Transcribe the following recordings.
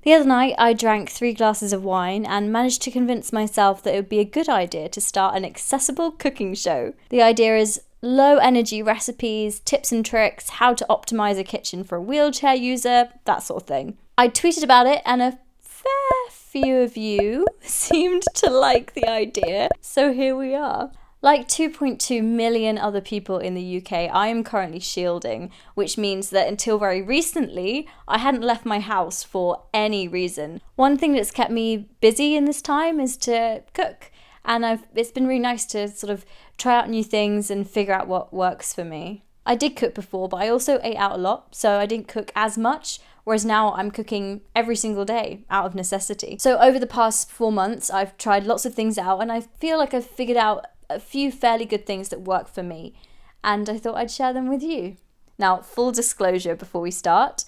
The other night, I drank 3 glasses of wine and managed to convince myself that it would be a good idea to start an accessible cooking show. The idea is low energy recipes, tips and tricks, how to optimize a kitchen for a wheelchair user, that sort of thing. I tweeted about it and a fair few of you seemed to like the idea, so here we are. Like 2.2 million other people in the UK, I am currently shielding, which means that until very recently, I hadn't left my house for any reason. One thing that's kept me busy in this time is to cook, and it's been really nice to sort of try out new things and figure out what works for me. I did cook before, but I also ate out a lot, so I didn't cook as much, whereas now I'm cooking every single day out of necessity. So over the past 4 months, I've tried lots of things out, and I feel like I've figured out a few fairly good things that work for me, and I thought I'd share them with you. Now, full disclosure before we start,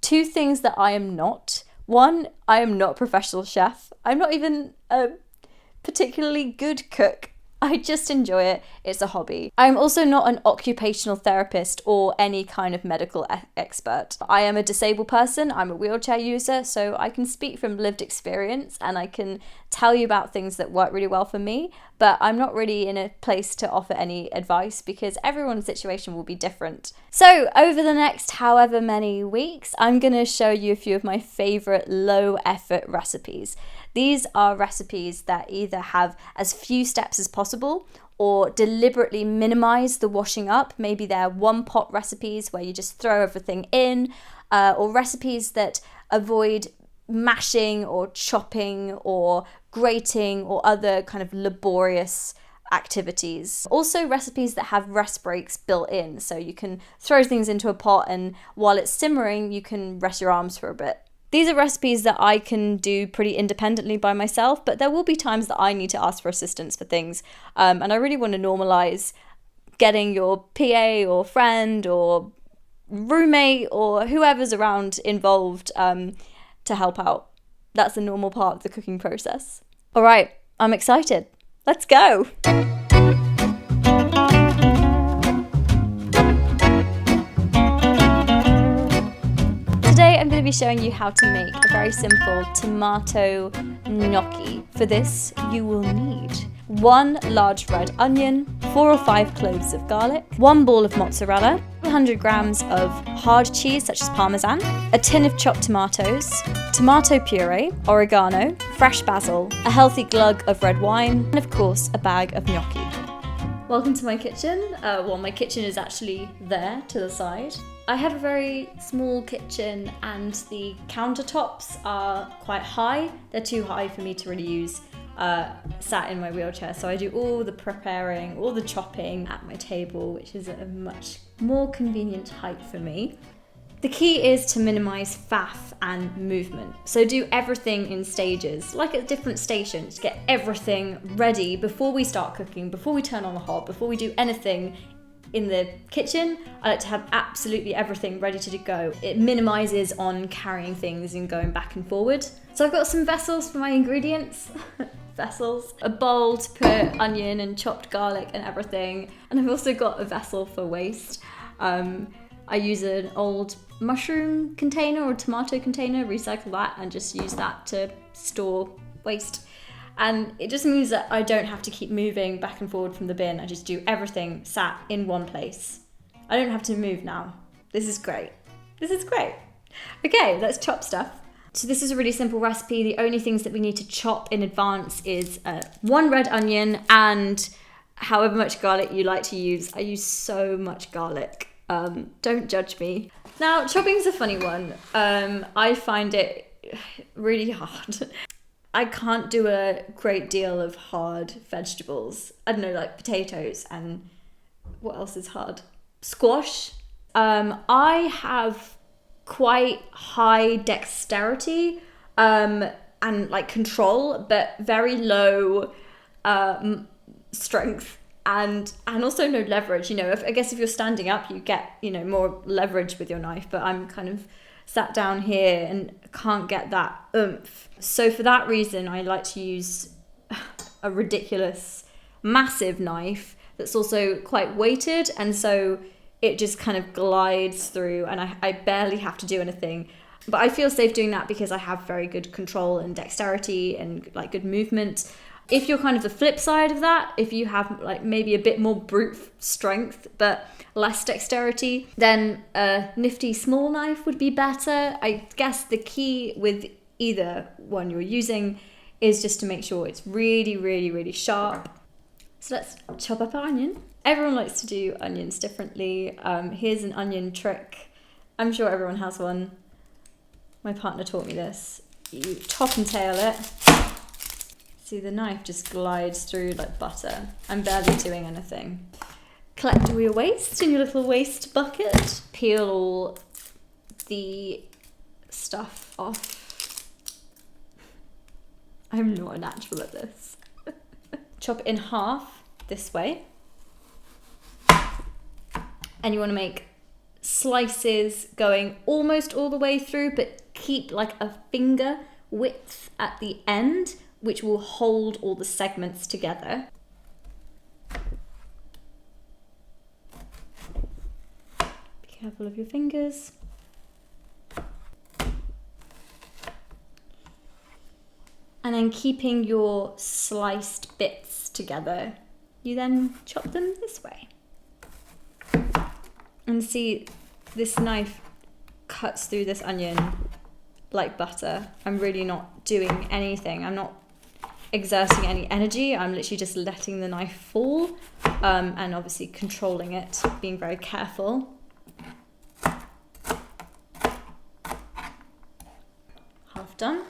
2 things that I am not. 1, I am not a professional chef. I'm not even a particularly good cook. I just enjoy it. It's a hobby. I'm also not an occupational therapist or any kind of medical expert. I am a disabled person. I'm a wheelchair user, so I can speak from lived experience and I can tell you about things that work really well for me, but I'm not really in a place to offer any advice because everyone's situation will be different. So over the next however many weeks, I'm going to show you a few of my favorite low effort recipes. These are recipes that either have as few steps as possible or deliberately minimize the washing up. Maybe they're one pot recipes where you just throw everything in, or recipes that avoid mashing or chopping or grating or other kind of laborious activities. Also recipes that have rest breaks built in, so you can throw things into a pot and while it's simmering you can rest your arms for a bit. These are recipes that I can do pretty independently by myself, but there will be times that I need to ask for assistance for things, and I really want to normalize getting your PA or friend or roommate or whoever's around involved to help out. That's a normal part of the cooking process. All right, I'm excited. Let's go. Today I'm going to be showing you how to make a very simple tomato gnocchi. For this you will need 1 large red onion, 4 or 5 cloves of garlic, 1 ball of mozzarella, 100 grams of hard cheese such as parmesan, a tin of chopped tomatoes, tomato puree, oregano, fresh basil, a healthy glug of red wine, and of course a bag of gnocchi. Welcome to my kitchen. My kitchen is actually there to the side. I have a very small kitchen and the countertops are quite high. They're too high for me to really use sat in my wheelchair, so I do all the preparing, all the chopping at my table, which is a much more convenient height for me. The key is to minimize faff and movement. So do everything in stages, like at different stations. Get everything ready before we start cooking, before we turn on the hob, before we do anything in the kitchen. I like to have absolutely everything ready to go. It minimizes on carrying things and going back and forward. So I've got some vessels for my ingredients. Vessels, a bowl to put onion and chopped garlic and everything, and I've also got a vessel for waste. I use an old mushroom container or tomato container, recycle that and just use that to store waste, and it just means that I don't have to keep moving back and forward from the bin. I just do everything sat in one place. I don't have to move now. This is great. Okay, let's chop stuff. So this is a really simple recipe. The only things that we need to chop in advance is 1 red onion and however much garlic you like to use. I use so much garlic. Don't judge me. Now, chopping's a funny one. I find it really hard. I can't do a great deal of hard vegetables. I don't know, like potatoes and what else is hard? Squash. I have quite high dexterity and like control, but very low strength and also no leverage. You know, I guess if you're standing up, you get, you know, more leverage with your knife, but I'm kind of sat down here and can't get that oomph. So for that reason, I like to use a ridiculous, massive knife that's also quite weighted, and so it just kind of glides through and I barely have to do anything. But I feel safe doing that because I have very good control and dexterity and like good movement. If you're kind of the flip side of that, if you have like maybe a bit more brute strength but less dexterity, then a nifty small knife would be better. I guess the key with either one you're using is just to make sure it's really, really, really sharp. So let's chop up our onion. Everyone likes to do onions differently. Here's an onion trick. I'm sure everyone has one. My partner taught me this. You top and tail it. See, the knife just glides through like butter. I'm barely doing anything. Collect all your waste in your little waste bucket. Peel all the stuff off. I'm not a natural at this. Chop it in half this way. And you want to make slices going almost all the way through, but keep like a finger width at the end, which will hold all the segments together. Be careful of your fingers. And then keeping your sliced bits together, you then chop them this way. And see, this knife cuts through this onion like butter. I'm really not doing anything. I'm not exerting any energy. I'm literally just letting the knife fall, and obviously controlling it, being very careful. Half done.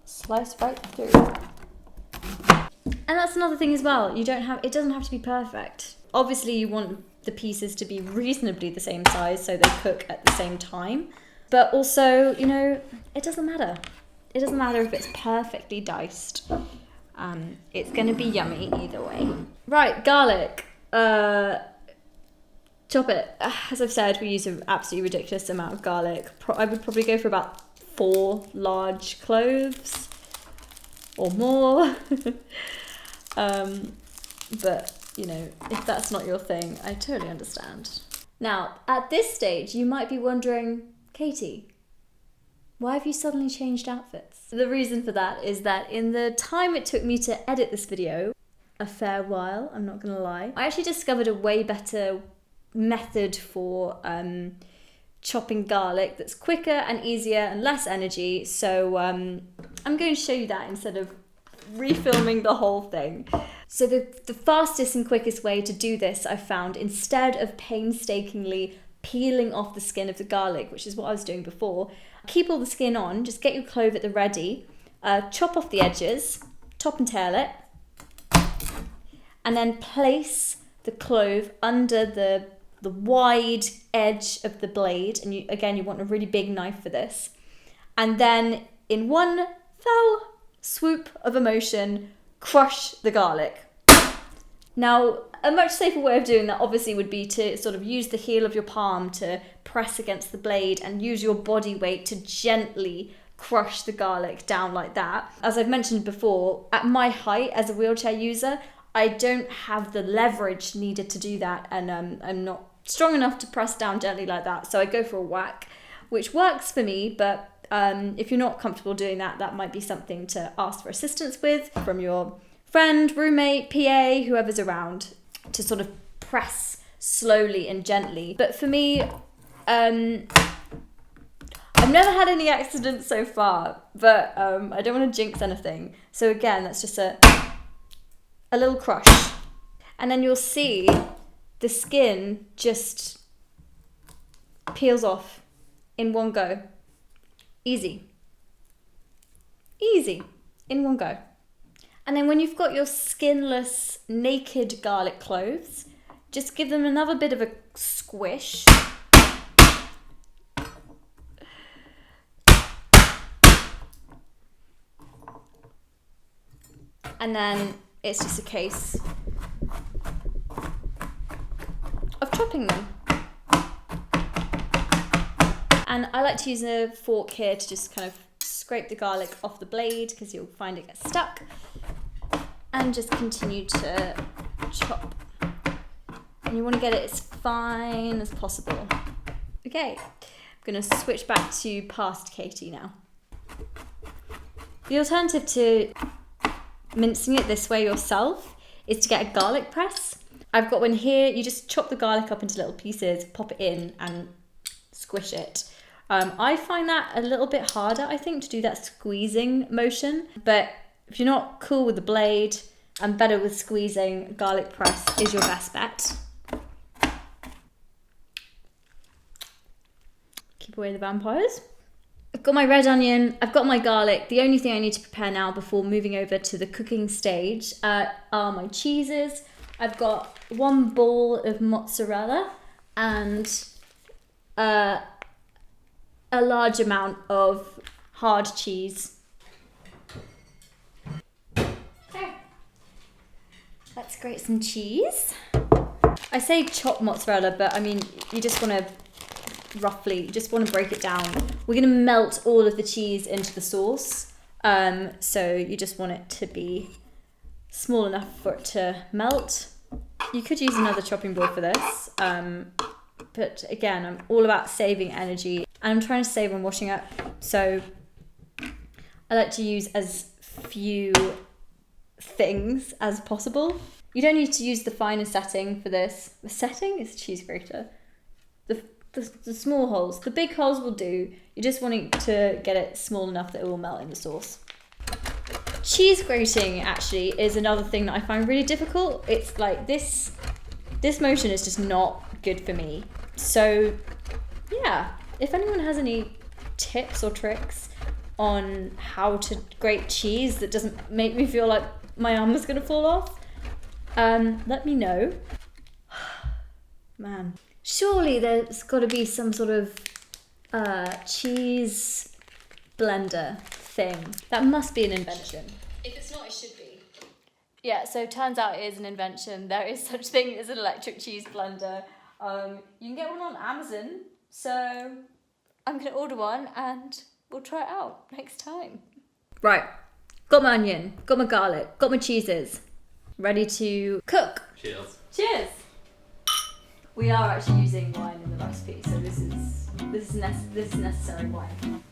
Slice right through. And that's another thing as well. It doesn't have to be perfect. Obviously you want the pieces to be reasonably the same size so they cook at the same time. But also, you know, it doesn't matter. It doesn't matter if it's perfectly diced. It's going to be yummy either way. Right, garlic. Chop it. As I've said, we use an absolutely ridiculous amount of garlic. I would probably go for about 4 large cloves or more. But, you know, if that's not your thing, I totally understand. Now, at this stage, you might be wondering, Katie, why have you suddenly changed outfits? The reason for that is that in the time it took me to edit this video, a fair while, I'm not gonna lie, I actually discovered a way better method for chopping garlic that's quicker and easier and less energy. So I'm going to show you that instead of refilming the whole thing. So the fastest and quickest way to do this, I found, instead of painstakingly peeling off the skin of the garlic, which is what I was doing before, keep all the skin on, just get your clove at the ready, chop off the edges, top and tail it, and then place the clove under the wide edge of the blade. And you want a really big knife for this. And then in one fell swoop of a motion, crush the garlic. Now, a much safer way of doing that obviously would be to sort of use the heel of your palm to press against the blade and use your body weight to gently crush the garlic down like that. As I've mentioned before, at my height as a wheelchair user, I don't have the leverage needed to do that, and I'm not strong enough to press down gently like that, so I go for a whack, which works for me. But if you're not comfortable doing that, that might be something to ask for assistance with from your friend, roommate, PA, whoever's around, to sort of press slowly and gently. But for me, I've never had any accidents so far, but I don't want to jinx anything. So again, that's just a little crush. And then you'll see the skin just peels off in one go. Easy. Easy. In one go. And then when you've got your skinless, naked garlic cloves, just give them another bit of a squish. And then it's just a case of chopping them. And I like to use a fork here to just kind of scrape the garlic off the blade, because you'll find it gets stuck. And just continue to chop. And you want to get it as fine as possible. Okay, I'm going to switch back to past Katie now. The alternative to mincing it this way yourself is to get a garlic press. I've got one here. You just chop the garlic up into little pieces, pop it in and squish it. I find that a little bit harder, I think, to do that squeezing motion. But if you're not cool with the blade and better with squeezing, garlic press is your best bet. Keep away the vampires. I've got my red onion, I've got my garlic. The only thing I need to prepare now before moving over to the cooking stage are my cheeses. I've got 1 ball of mozzarella and a large amount of hard cheese. Okay, let's grate some cheese. I say chop mozzarella, but I mean, you just want to break it down. We're going to melt all of the cheese into the sauce. So you just want it to be small enough for it to melt. You could use another chopping board for this. But again, I'm all about saving energy and I'm trying to save on washing up. So I like to use as few things as possible. You don't need to use the finer setting for this. The setting is cheese grater. The small holes. The big holes will do. You're just wanting to get it small enough that it will melt in the sauce. Cheese grating actually is another thing that I find really difficult. It's like this motion is just not good for me. So yeah, if anyone has any tips or tricks on how to grate cheese that doesn't make me feel like my arm is gonna fall off, let me know. Man. Surely there's got to be some sort of cheese blender thing. That must be an invention. If it's not, it should be. Yeah, so turns out it is an invention. There is such thing as an electric cheese blender. You can get one on Amazon. So I'm going to order one and we'll try it out next time. Right, got my onion, got my garlic, got my cheeses. Ready to cook. Cheers. Cheers. We are actually using wine in the recipe, so this is necessary wine.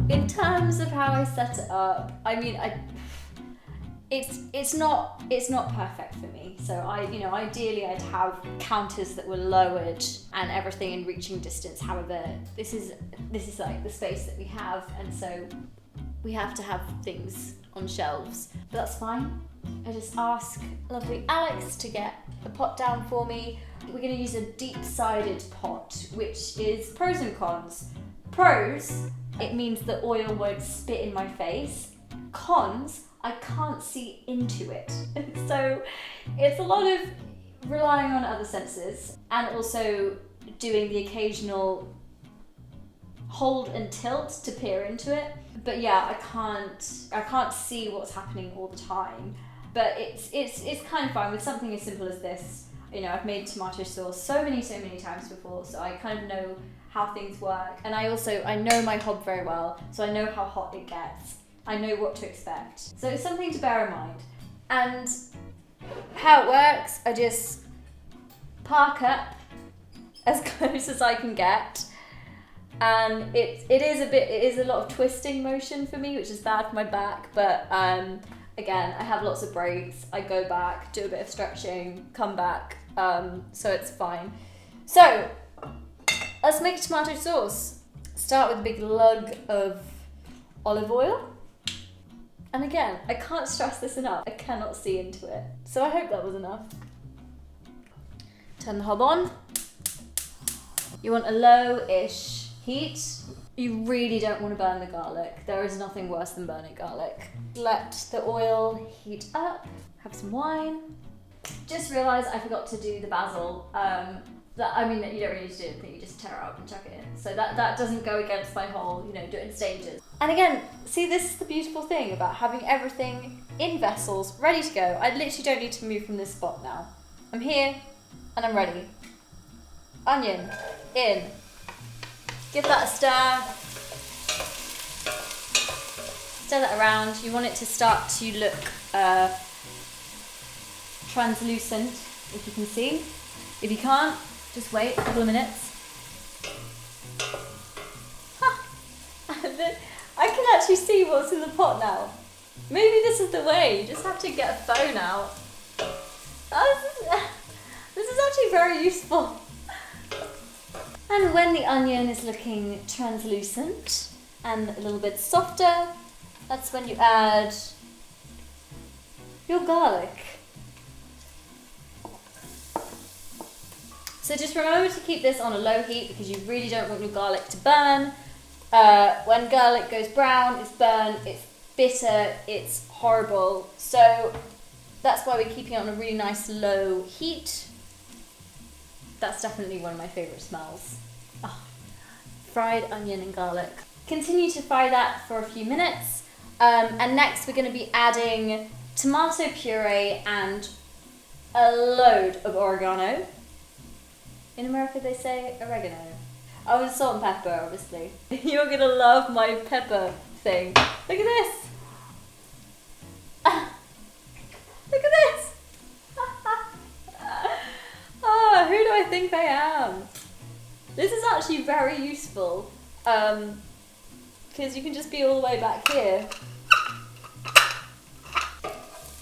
In terms of how I set it up, I mean, it's not perfect for me. So ideally I'd have counters that were lowered and everything in reaching distance. However, this is like the space that we have, and so we have to have things on shelves. But that's fine. I just ask lovely Alex to get a pot down for me. We're going to use a deep-sided pot, which is pros and cons. Pros, it means the oil won't spit in my face. Cons, I can't see into it. So it's a lot of relying on other senses and also doing the occasional hold and tilt to peer into it. But yeah, I can't see what's happening all the time. But it's kind of fun with something as simple as this. I've made tomato sauce so many times before, so I kind of know how things work. And I know my hob very well, so I know how hot it gets. I know what to expect. So it's something to bear in mind. And how it works, I just park up as close as I can get. And it is a lot of twisting motion for me, which is bad for my back, but again, I have lots of breaks. I go back, do a bit of stretching, come back, so it's fine. So, let's make tomato sauce. Start with a big lug of olive oil. And again, I can't stress this enough. I cannot see into it. So I hope that was enough. Turn the hob on. You want a low-ish heat. You really don't want to burn the garlic. There is nothing worse than burning garlic. Let the oil heat up. Have some wine. Just realised I forgot to do the basil. You don't really need to do anything. You just tear it up and chuck it in. So that doesn't go against my whole, do it in stages. And again, see, this is the beautiful thing about having everything in vessels, ready to go. I literally don't need to move from this spot now. I'm here and I'm ready. Onion in. Give that a stir. Stir that around. You want it to start to look translucent if you can see. If you can't, just wait a couple of minutes. I can actually see what's in the pot now. Maybe this is the way, you just have to get a phone out. This is actually very useful. And when the onion is looking translucent and a little bit softer, that's when you add your garlic. So just remember to keep this on a low heat because you really don't want your garlic to burn. When garlic goes brown, it's burnt, it's bitter, it's horrible. So that's why we're keeping it on a really nice low heat. That's definitely one of my favourite smells. Oh, fried onion and garlic. Continue to fry that for a few minutes. And next we're going to be adding tomato puree and a load of oregano. In America they say oregano. Oh, and salt and pepper, obviously. You're going to love my pepper thing. Look at this. Look at this. Oh, who do I think I am? This is actually very useful because you can just be all the way back here.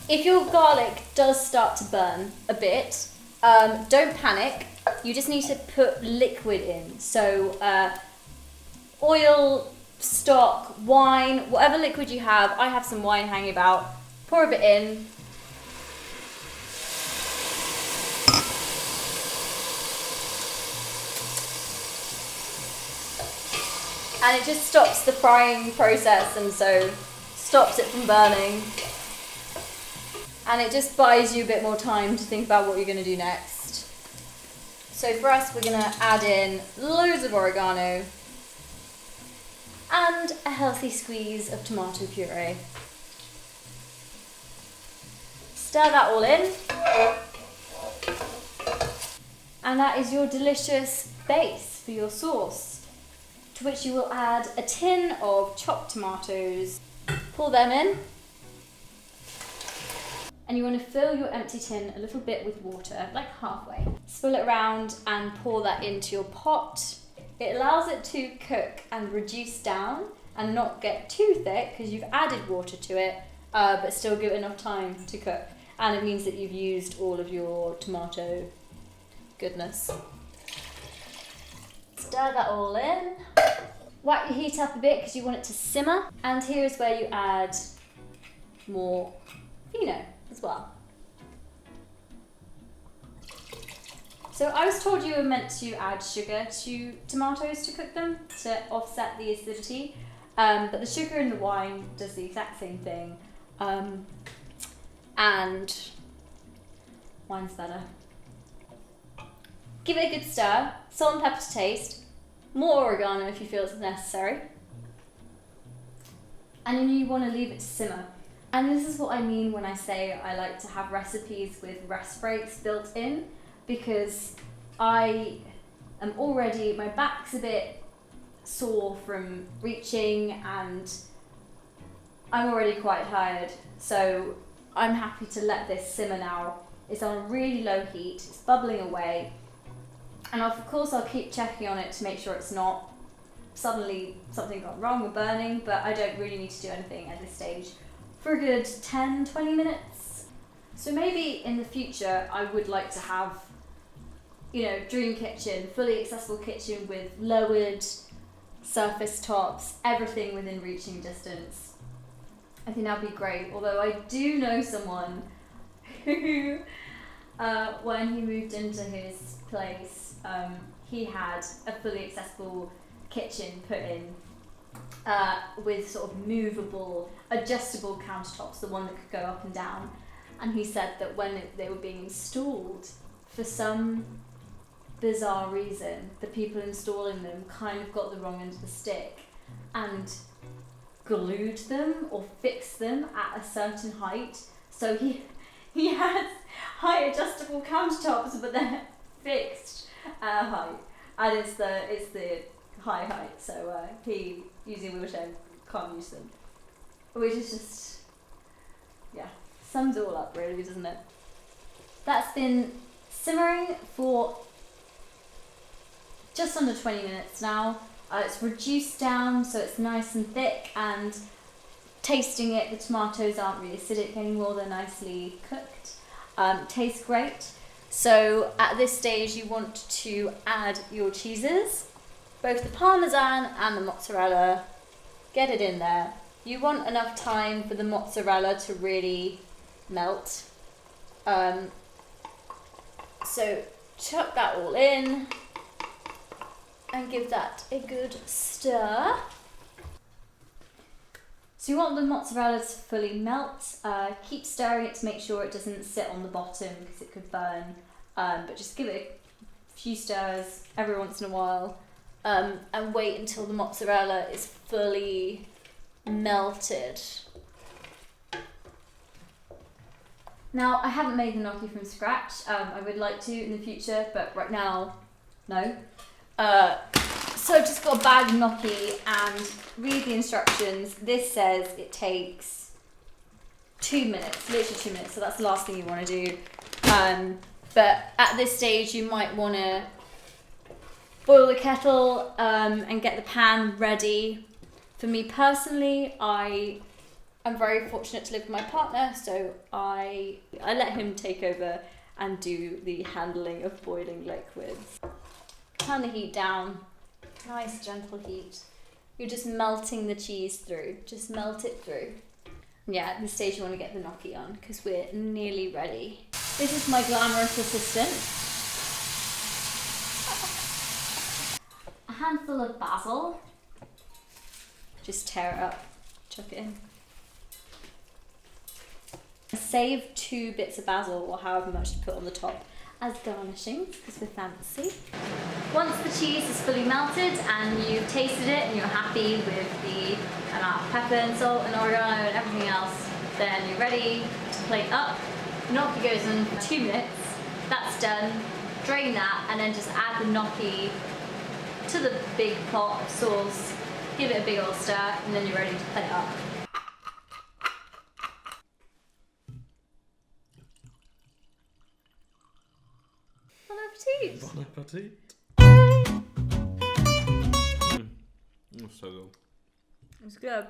If your garlic does start to burn a bit, don't panic. You just need to put liquid in. So oil, stock, wine, whatever liquid you have. I have some wine hanging about. Pour a bit in. And it just stops the frying process and so stops it from burning. And it just buys you a bit more time to think about what you're going to do next. So for us, we're going to add in loads of oregano and a healthy squeeze of tomato puree. Stir that all in. And that is your delicious base for your sauce, to which you will add a tin of chopped tomatoes. Pour them in. And you want to fill your empty tin a little bit with water, like halfway. Swirl it around and pour that into your pot. It allows it to cook and reduce down and not get too thick because you've added water to it, but still give it enough time to cook. And it means that you've used all of your tomato goodness. Stir that all in. Whack your heat up a bit because you want it to simmer. And here is where you add more vino as well. So I was told you were meant to add sugar to tomatoes to cook them to offset the acidity, but the sugar in the wine does the exact same thing, and wine's better. Give it a good stir, salt and pepper to taste, more oregano if you feel it's necessary, and then you want to leave it to simmer. And this is what I mean when I say I like to have recipes with rest breaks built in, because I am already, my back's a bit sore from reaching and I'm already quite tired. So I'm happy to let this simmer now. It's on a really low heat, it's bubbling away. And of course I'll keep checking on it to make sure it's not suddenly something got wrong or burning, but I don't really need to do anything at this stage for a good 10-20 minutes. So maybe in the future I would like to have, you know, dream kitchen, fully accessible kitchen with lowered surface tops, everything within reaching distance. I think that'd be great. Although I do know someone who, when he moved into his place, he had a fully accessible kitchen put in with sort of movable, adjustable countertops, the one that could go up and down. And he said that when they were being installed, for some bizarre reason, the people installing them kind of got the wrong end of the stick and glued them or fixed them at a certain height. So he had high adjustable countertops, but they're fixed at a height, and it's the high height. So he, using a wheelchair, can't use them, which is just, yeah, sums it all up really, doesn't it? That's been simmering for just under 20 minutes now. It's reduced down so it's nice and thick, and tasting it, the tomatoes aren't really acidic anymore, they're nicely cooked. Tastes great. So at this stage you want to add your cheeses, both the Parmesan and the mozzarella. Get it in there. You want enough time for the mozzarella to really melt. So chuck that all in and give that a good stir. So you want the mozzarella to fully melt. Keep stirring it to make sure it doesn't sit on the bottom because it could burn. But just give it a few stirs every once in a while, and wait until the mozzarella is fully melted. Now, I haven't made the gnocchi from scratch. I would like to in the future, but right now, no. So I've just got a bag of gnocchi and read the instructions. This says it takes 2 minutes, literally 2 minutes, so that's the last thing you want to do. But at this stage you might want to boil the kettle and get the pan ready. For me personally, I'm very fortunate to live with my partner, so I let him take over and do the handling of boiling liquids. Turn the heat down, nice gentle heat. You're just melting the cheese through, just melt it through. Yeah, at this stage you want to get the gnocchi on because we're nearly ready. This is my glamorous assistant. A handful of basil. Just tear it up, chuck it in. Save 2 bits of basil or however much to put on the top as garnishing because we're fancy. Once the cheese is fully melted and you've tasted it and you're happy with the amount of pepper and salt and oregano and everything else, then you're ready to plate up. Gnocchi goes in for 2 minutes. That's done. Drain that and then just add the gnocchi to the big pot of sauce. Give it a big old stir and then you're ready to plate up. Bon appetit! Bon appetit! So good. It's good.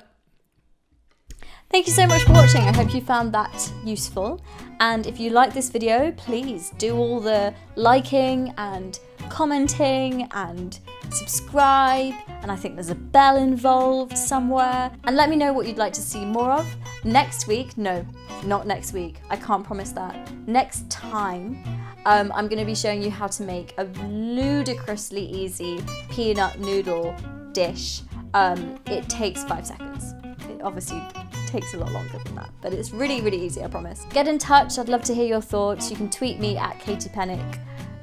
Thank you so much for watching. I hope you found that useful. And if you like this video, please do all the liking and commenting and subscribe. And I think there's a bell involved somewhere. And let me know what you'd like to see more of. Next week, no, not next week. I can't promise that. Next time, I'm going to be showing you how to make a ludicrously easy peanut noodle dish. It takes 5 seconds. It obviously takes a lot longer than that, but it's really, really easy, I promise. Get in touch, I'd love to hear your thoughts. You can tweet me at Pennick.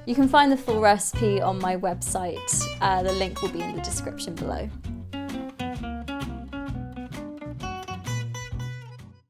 You can find the full recipe on my website. The link will be in the description below.